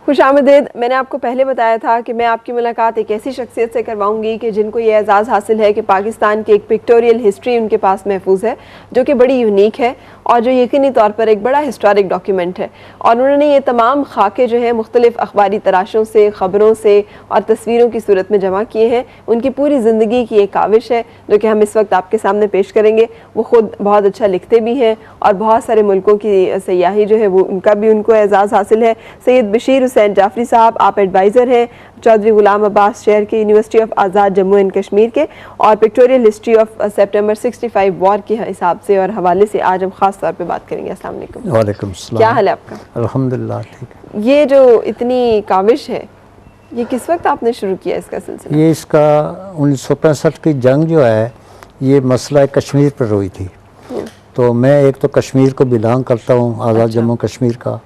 खुशामदीद। मैंने आपको पहले बताया था कि मैं आपकी मुलाकात एक ऐसी शख्सियत से करवाऊंगी कि जिनको ये एजाज़ हासिल है कि पाकिस्तान की एक पिक्टोरियल हिस्ट्री उनके पास महफूज है, जो कि बड़ी यूनिक है और जो यकीनी तौर पर एक बड़ा हिस्टोरिक डॉक्यूमेंट है। और उन्होंने ये तमाम खाके जो हैं मुख्तलिफ अखबारी तराशों से, ख़बरों से और तस्वीरों की सूरत में जमा किए हैं। उनकी पूरी ज़िंदगी की एक काविश है जो कि हम इस वक्त आपके सामने पेश करेंगे। वो ख़ुद बहुत अच्छा लिखते भी हैं और बहुत सारे मुल्कों की सयाही जो है वो उनका भी उनको एजाज़ हासिल है। सैयद बशीर हुसैन जाफरी साहब, आप एडवाइज़र हैं चौधरी गुलाम अब्बास शहर के university of Azad Jammu and Kashmir के, और pictorial history of September 65 war के हिसाब से और हवाले से आज हम खास तौर पे बात करेंगे। अस्सलाम वालेकुम। वालेकुम सलाम। क्या हाल है आपका? अल्हम्दुलिल्लाह ठीक। ये जो इतनी काविश है, ये किस वक्त आपने शुरू किया इसका सिलसिला? ये इसका 1965 की जंग जो है, ये मसला कश्मीर पर हुई थी। तो मैं एक तो कश्मीर को बिलोंग करता हूँ, आज़ाद जम्मू कश्मीर का।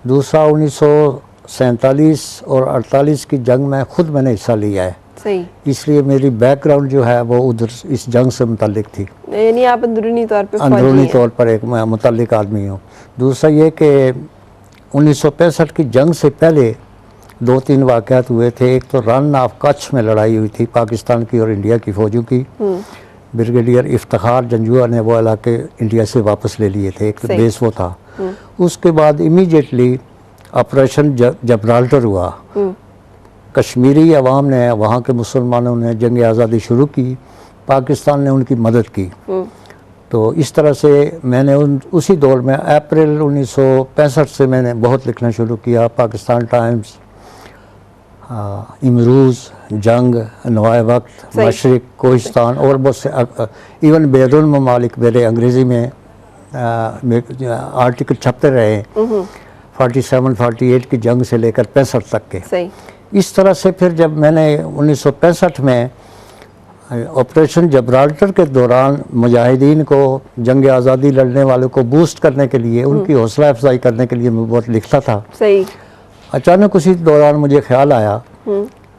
दूसरा 1947 और 48 की जंग में खुद मैंने हिस्सा लिया है। सही। इसलिए मेरी बैकग्राउंड जो है वो उधर इस जंग से मुतल्लिक थी। यानी आप अंदरूनी तौर पर एक मैं मुतल्लिक आदमी हूँ। दूसरा ये कि 1965 की जंग से पहले 2-3 वाक़यात हुए थे। एक तो रन ऑफ कच्छ में लड़ाई हुई थी पाकिस्तान की और इंडिया की फ़ौजों की। ब्रिगेडियर इफ्तिखार जंजुआ ने वो इलाके इंडिया से वापस ले लिए थे, एक तो बेस वो था। उसके बाद इमीडिएटली ऑपरेशन जबराल्टर हुआ। कश्मीरी अवाम ने, वहाँ के मुसलमानों ने जंग आज़ादी शुरू की, पाकिस्तान ने उनकी मदद की। तो इस तरह से मैंने उसी दौर में अप्रैल 1965 से मैंने बहुत लिखना शुरू किया। पाकिस्तान टाइम्स, इमरूज़, जंग, नवाए वक्त, मशरिक, कोहिस्तान और बहुत से इवन बैरून ममालिक मेरे अंग्रेज़ी में आर्टिकल छपते रहे 47-48 की जंग से लेकर 65 तक के। सही। इस तरह से फिर जब मैंने 1965 में ऑपरेशन जबराल्टर के दौरान मुजाहिदीन को, जंग आज़ादी लड़ने वालों को बूस्ट करने के लिए, उनकी हौसला अफजाई करने के लिए मैं बहुत लिखता था। सही। अचानक उसी दौरान मुझे ख्याल आया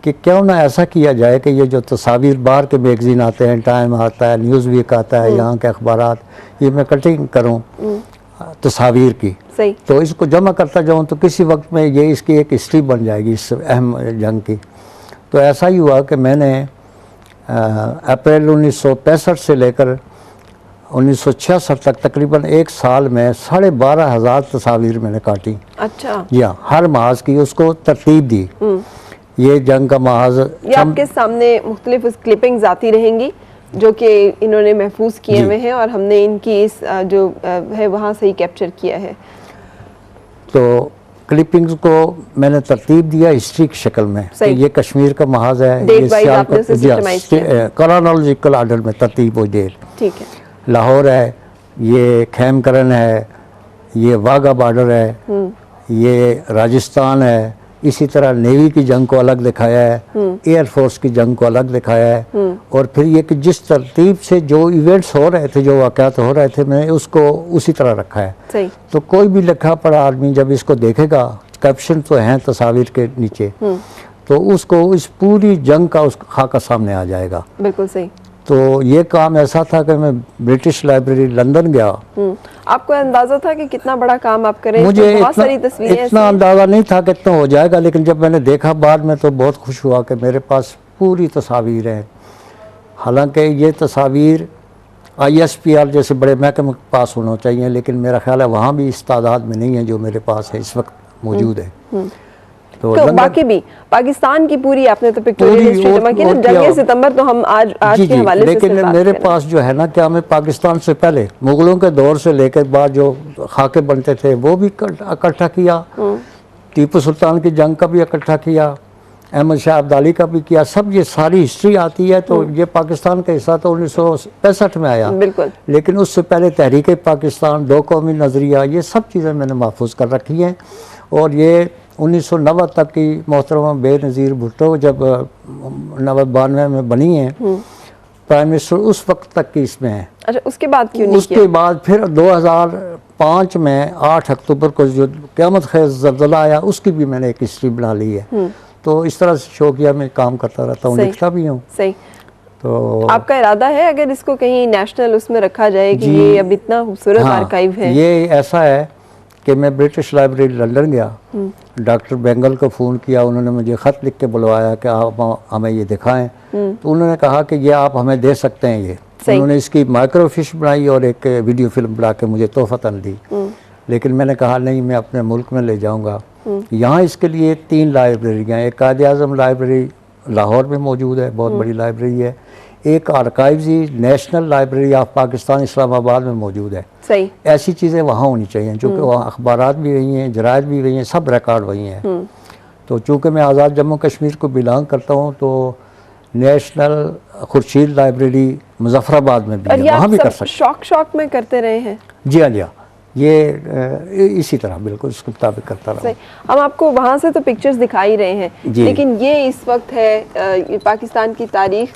कि क्यों ना ऐसा किया जाए कि ये जो तस्वीर बाहर के मैगज़ीन आते हैं, टाइम आता है, न्यूज़ वीक आता है, यहाँ के अखबारात, ये मैं कटिंग करूँ तस्वीर की। सही। तो इसको जमा करता जाऊँ तो किसी वक्त में ये इसकी एक हिस्ट्री बन जाएगी इस अहम जंग की। तो ऐसा ही हुआ कि मैंने अप्रैल 1965 से लेकर 1966 तक तकरीबन एक साल में 12,500 तस्वीर मैंने काटी। अच्छा। या हर महाज की उसको तरतीब दी। ये जंग का महाज ये आपके सामने मुख्तलिफ क्लिपिंग्स आती रहेंगी जो कि इन्होंने महफूज किए हुए हैं और हमने इनकी इस जो है वहाँ से ही कैप्चर किया है। तो क्लिपिंग्स को मैंने तरतीब दिया हिस्ट्री की शक्ल में कि ये कश्मीर का महाज है, ये क्रोनोलॉजिकल ऑर्डर में तरतीब हो डेट। ठीक है। लाहौर है, ये खैमकरन है, ये वाघा बॉर्डर है, ये राजस्थान है। इसी तरह नेवी की जंग को अलग दिखाया है, एयरफोर्स की जंग को अलग दिखाया है। और फिर ये कि जिस तरतीब से जो इवेंट्स हो रहे थे, जो वाक़यात हो रहे थे, मैंने उसको उसी तरह रखा है। सही। तो कोई भी लिखा पढ़ा आदमी जब इसको देखेगा, कैप्शन तो हैं तस्वीर के नीचे, तो उसको इस पूरी जंग का उस खाका सामने आ जाएगा। बिल्कुल सही। तो ये काम ऐसा था कि मैं ब्रिटिश लाइब्रेरी लंदन गया। आपको अंदाजा था कि कितना बड़ा काम आप करें? मुझे इतना अंदाजा नहीं था कि इतना हो जाएगा, लेकिन जब मैंने देखा बाद में तो बहुत खुश हुआ कि मेरे पास पूरी तस्वीर हैं। हालांकि ये तस्वीर ISPR जैसे बड़े महकमे के पास होना चाहिए, लेकिन मेरा ख्याल है वहाँ भी इस तादाद में नहीं है जो मेरे पास है इस वक्त मौजूद है। तो बाकी भी पाकिस्तान की पूरी आपने तो पिक्टोरियल हिस्ट्री जमा की ना, जंग सितंबर तो हम आज के हवाले से लेकिन मेरे पास जो है ना, क्या हमें पाकिस्तान से पहले मुगलों के दौर से लेकर बाद जो खाके बनते थे वो भी इकट्ठा किया, टीपू सुल्तान की जंग का भी इकट्ठा किया, अहमद शाह अब्दाली का भी किया। सब ये सारी हिस्ट्री आती है। तो ये पाकिस्तान का हिस्सा तो 1965 में आया, बिल्कुल। लेकिन उससे पहले तहरीक पाकिस्तान, दो कौमी नज़रिया, ये सब चीज़ें मैंने महफूज कर रखी हैं। और ये 1990 तक की मोहतरमा बेनज़ीर भुट्टो जब 92 में बनी है प्राइम मिनिस्टर, उस वक्त तक की इसमें है। अच्छा, उसके बाद क्यों नहीं उसके बाद फिर 2005 में 8 अक्टूबर को जो क़यामत ख़ेज़ ज़लज़ला आया, उसकी भी मैंने एक हिस्ट्री बना ली है। तो इस तरह से शौकिया में काम करता रहता हूँ, लिखता भी हूँ। सही। तो आपका इरादा है अगर इसको कहीं नेशनल उसमें रखा जाए कि ये अब इतना खूबसूरत आर्काइव है? ये ऐसा है कि मैं ब्रिटिश लाइब्रेरी लंदन गया, डॉक्टर बेंगल को फ़ोन किया, उन्होंने मुझे ख़त लिख के बुलवाया कि आप हमें ये दिखाएं। तो उन्होंने कहा कि ये आप हमें दे सकते हैं। ये उन्होंने इसकी माइक्रोफिश बनाई और एक वीडियो फिल्म बना के मुझे तोहफ़तन दी। लेकिन मैंने कहा नहीं, मैं अपने मुल्क में ले जाऊँगा। यहाँ इसके लिए 3 लाइब्रेरियाँ, एक कायद-ए-आज़म लाइब्रेरी लाहौर में मौजूद है, बहुत बड़ी लाइब्रेरी है। एक archives national library of Pakistan Islamabad में मौजूद है। सही, ऐसी चीज़ें वहाँ होनी चाहिए, चूँकि वहाँ अखबारात भी वही हैं, जराइद भी वही हैं, सब रिकॉर्ड वही हैं। तो चूँकि मैं आज़ाद जम्मू कश्मीर को बिलोंग करता हूँ, तो नेशनल खुर्शीद लाइब्रेरी मुजफ्फराबाद में भी है, वहाँ भी कर सकते। शौक में करते रहे हैं? जी हाँ, जी हाँ, ये इसी तरह बिल्कुल इसके मुताबिक करता रहा। हम आपको वहाँ से तो पिक्चर्स दिखा ही रहे हैं, लेकिन ये इस वक्त है पाकिस्तान की तारीख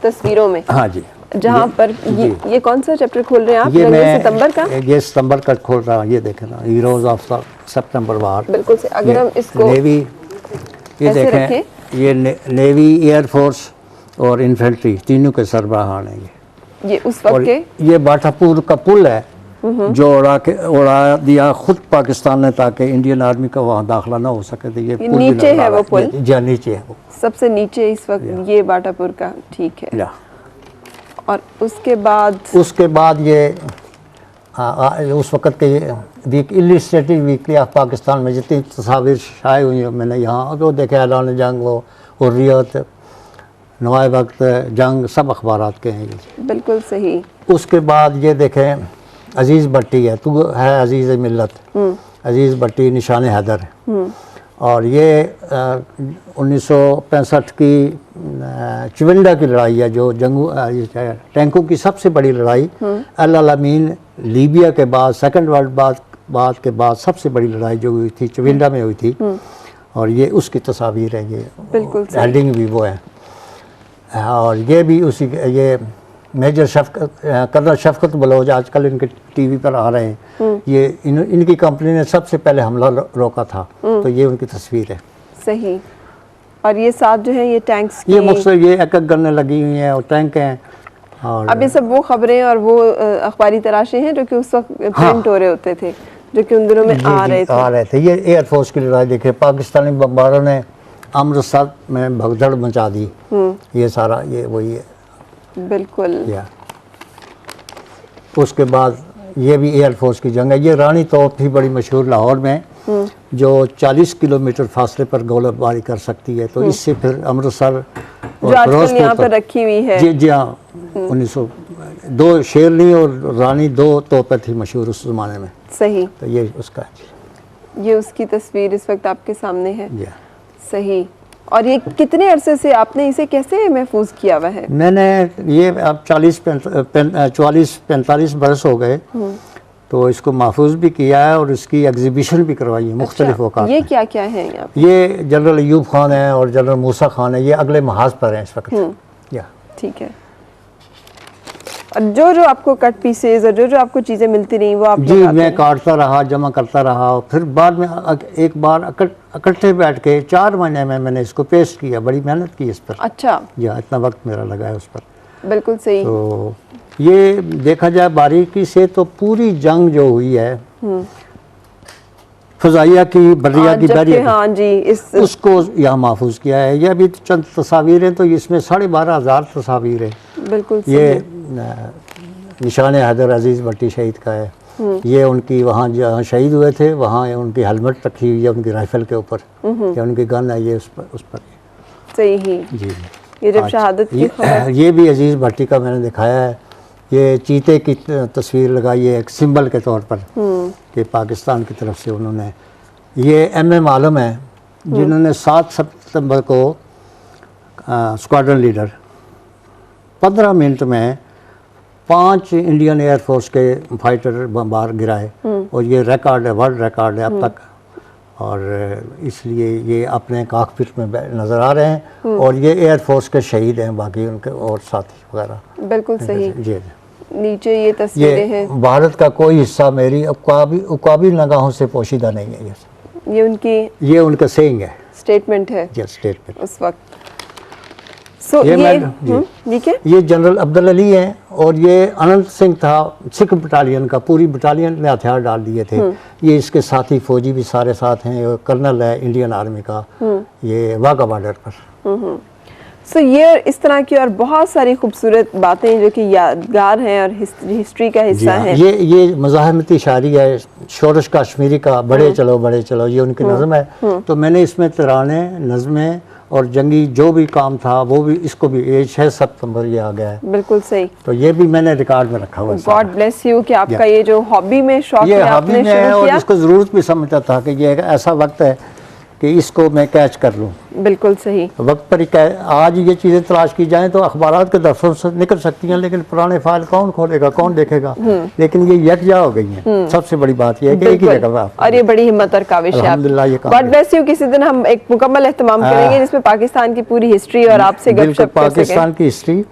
तस्वीरों में। हाँ जी, जहाँ पर ये कौन सा चैप्टर खोल रहे हैं आप? ये सितंबर का? ये सितंबर का खोल रहा हूँ। ये देखें ना, हीरोज ऑफ सितंबर वार। बिल्कुल से, अगर हम इसको नेवी, ये देखें, ये नेवी, एयरफोर्स और इन्फेंट्री तीनों के सरबराहान हैं ये उस वक्त के। ये बाटापुर का पुल है जो उड़ा दिया खुद पाकिस्तान ने ताकि इंडियन आर्मी का वहाँ दाखिला ना हो सके। तो ये पुल नीचे है वो पुल? जी नीचे है वो, सबसे नीचे इस वक्त ये बाटापुर का। ठीक है। और उसके बाद ये उस वक़्त के इलिस्ट्रेटिव वीकली ऑफ पाकिस्तान में जितनी तस्वीर शाये हुई हैं, मैंने यहाँ वो देखे, ऐलान जंग, वो हुर्रियत, नवाए वक्त जंग, सब अखबारात के हैं ये। बिल्कुल सही। उसके बाद ये देखें, अजीज़ भट्टी है, तू है अजीज़ मिल्लत, अजीज़ भट्टी निशान हैदर। और ये 1965 की चिविंडा की लड़ाई है, जो टैंकों की सबसे बड़ी लड़ाई, अल अलामीन लीबिया के बाद, सेकंड वर्ल्ड बाद के बाद सबसे बड़ी लड़ाई जो हुई थी चिविंडा में हुई थी। और ये उसकी तस्वीर है, ये बिल्कुल हेडिंग भी वो है। और ये भी उसी, ये मेजर कर्नल शफकत बलोच आजकल इनके टीवी पर आ रहे हैं। ये इनकी कंपनी ने सबसे पहले हमला रोका था, तो ये उनकी तस्वीर है। सही। और ये साथ जो है ये टैंक्स की, ये मुझसे ये एक गन्ने लगी हुई हैं और टैंक हैं। और अब ये सब वो खबरें और वो अखबारी तराशे हैं जो कि उस वक्त प्रिंट हो रहे होते थे, जो कि उन दिनों में आ रहे थे। ये एयरफोर्स की लड़ाई देखे, पाकिस्तानी बमबारों ने अमृतसर में भगदड़ मचा दी। ये सारा ये वही है। बिल्कुल। उसके बाद ये भी एयरफोर्स की जंग है। ये रानी तोप थी बड़ी मशहूर लाहौर में, जो 40 किलोमीटर फासले पर गोलाबारी कर सकती है। तो इससे फिर अमृतसर और फिरोजपुर यहाँ पर रखी हुई है। जी हाँ, 1902 शेरनी और रानी 2 तोपें थी मशहूर उस जमाने में। सही। तो ये उसका, ये उसकी तस्वीर इस वक्त आपके सामने है। सही। और ये कितने अरसे से आपने इसे कैसे महफूज किया हुआ है? मैंने ये अब 40-45 बरस हो गए, तो इसको महफूज भी किया है और इसकी एग्जीबिशन भी करवाई है मुख्तलिफ औकात में। ये क्या क्या है यहाँ पे? ये जनरल अयूब खान है और जनरल मूसा खान है, ये अगले महाज पर हैं इस वक्त। ठीक है। और जो आपको कट पीसेज और जो आपको चीज़ें मिलती रही वो आप? जी, मैं काटता रहा, जमा करता रहा। फिर बाद में एक बार इकट्ठे बैठ के 4 महीने में मैंने इसको पेस्ट किया, बड़ी मेहनत की इस पर। अच्छा। या इतना वक्त मेरा लगा है उस पर। बिल्कुल सही। तो ये देखा जाए बारीकी से तो पूरी जंग जो हुई है, फजाइया की, बर्रिया की, हाँ जी, उसको यहाँ महफूज किया है। ये अभी चंद तस्वीरें, तो इसमें 12,500 तस्वीर है। बिल्कुल। ये निशान हैदर अजीज़ भट्टी शहीद का है। ये उनकी वहाँ जहाँ शहीद हुए थे वहाँ उनकी हेलमेट रखी हुई है उनकी राइफल के ऊपर, या उनकी गन है ये उस पर। सही ही। जी। ये जब शहादत की खबर, ये भी अजीज़ भट्टी का मैंने दिखाया है। ये चीते की तस्वीर लगाई है एक सिंबल के तौर पर कि पाकिस्तान की तरफ से उन्होंने। ये MM आलम है जिन्होंने 7 सितंबर को स्क्वाड्रन लीडर 15 मिनट में 5 इंडियन एयरफोर्स के फाइटर बमबार गिराए, और ये रिकॉर्ड है, वर्ल्ड रिकॉर्ड है अब तक। और इसलिए ये अपने काकपिट में नज़र आ रहे हैं, और ये एयरफोर्स के शहीद हैं बाकी उनके और साथी वगैरह। बिल्कुल सही। जी। नीचे ये तस्वीरें हैं। भारत का कोई हिस्सा मेरी उकाबी निगाहों से पोशीदा नहीं है। ये उनका सेइंग है, स्टेटमेंट है। जी, स्टेटमेंट उस वक्त। ये जनरल अब्दुल अली हैं और ये अनंत सिंह था सिख बटालियन का, पूरी बटालियन में हथियार डाल दिए थे। ये इसके साथी फौजी भी सारे साथ हैं, कर्नल है इंडियन आर्मी का, ये वाघा बॉर्डर पर। सो ये इस तरह की और बहुत सारी खूबसूरत बातें जो कि यादगार हैं और हिस्ट्री का हिस्सा है। ये मज़ाहमती शायरी है, शोरश कश्मीरी का, बड़े चलो ये उनकी नज़म है। तो मैंने इसमें तराने, नज़में और जंगी जो भी काम था वो भी, इसको भी ये 6 सितंबर ये आ गया है। बिल्कुल सही। तो ये भी मैंने रिकॉर्ड में रखा हुआ है। गॉड ब्लेस यू कि आपका ये जो हॉबी में शौक ये है आपने हॉबी में है, शुरू और किया। इसको ज़रूरत भी समझता था कि ये एक ऐसा वक्त है कि इसको मैं कैच कर लूँ। बिल्कुल सही। वक्त पर ही आज ये चीज़ें तलाश की जाएं तो अखबारात के दफ्तर से निकल सकती हैं, लेकिन पुराने फाइल कौन खोलेगा, कौन देखेगा। लेकिन ये यकजा हो गई हैं। सबसे बड़ी बात ये है कि एक ही जगह। और ये बड़ी हिम्मत और काविश है। God bless you. किसी दिन हम एक मुकम्मल एहतमाम करेंगे जिसमें पाकिस्तान की पूरी हिस्ट्री और आपसे गपशप कर सकें। पाकिस्तान की हिस्ट्री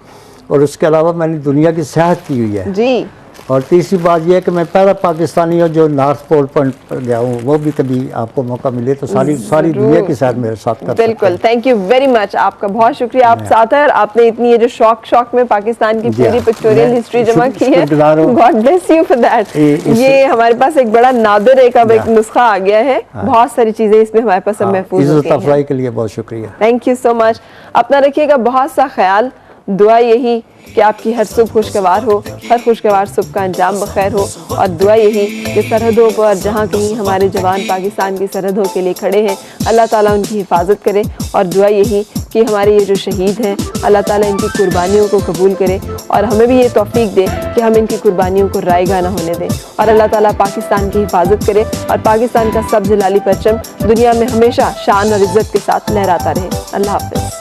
और उसके अलावा मैंने दुनिया की सैर की हुई है जी। और तीसरी बात यह है कि मैं पहला पाकिस्तानी हूँ जो नॉर्थ पोल पर गया हूँ। वो भी कभी आपको मौका मिले तो सारी दुनिया के साथ मेरे साथ कर। बिल्कुल, थैंक यू वेरी मच, आपका बहुत शुक्रिया। आप साथ हैं और आपने इतनी ये जो शौक में पाकिस्तान की पूरी पिक्टोरियल हिस्ट्री जमा की है। God bless you for that. ये हमारे पास एक बड़ा नादिर एक नुस्खा आ गया है। बहुत सारी चीजें इसमें हमारे पास महफूज हैं। के लिए बहुत शुक्रिया। Thank you so much. अपना रखिएगा बहुत सा ख्याल। दुआ यही कि आपकी हर सुबह खुशगवार हो, हर खुशगवार सुबह का अंजाम बखैर हो, और दुआ यही कि सरहदों पर जहाँ कहीं हमारे जवान पाकिस्तान की सरहदों के लिए खड़े हैं, अल्लाह ताला उनकी हिफाजत करे। और दुआ यही कि हमारे ये जो शहीद हैं, अल्लाह ताला इनकी कुर्बानियों को कबूल करे और हमें भी ये तौफीक दे कि हम इनकी कुर्बानियों को रायगा ना होने दें। और अल्लाह ताला पाकिस्तान की हिफाजत करे और पाकिस्तान का सब जलाली परचम दुनिया में हमेशा शान और इज्जत के साथ लहराता रहे। अल्लाह हाफ़िज़।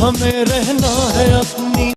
हमें रहना है अपनी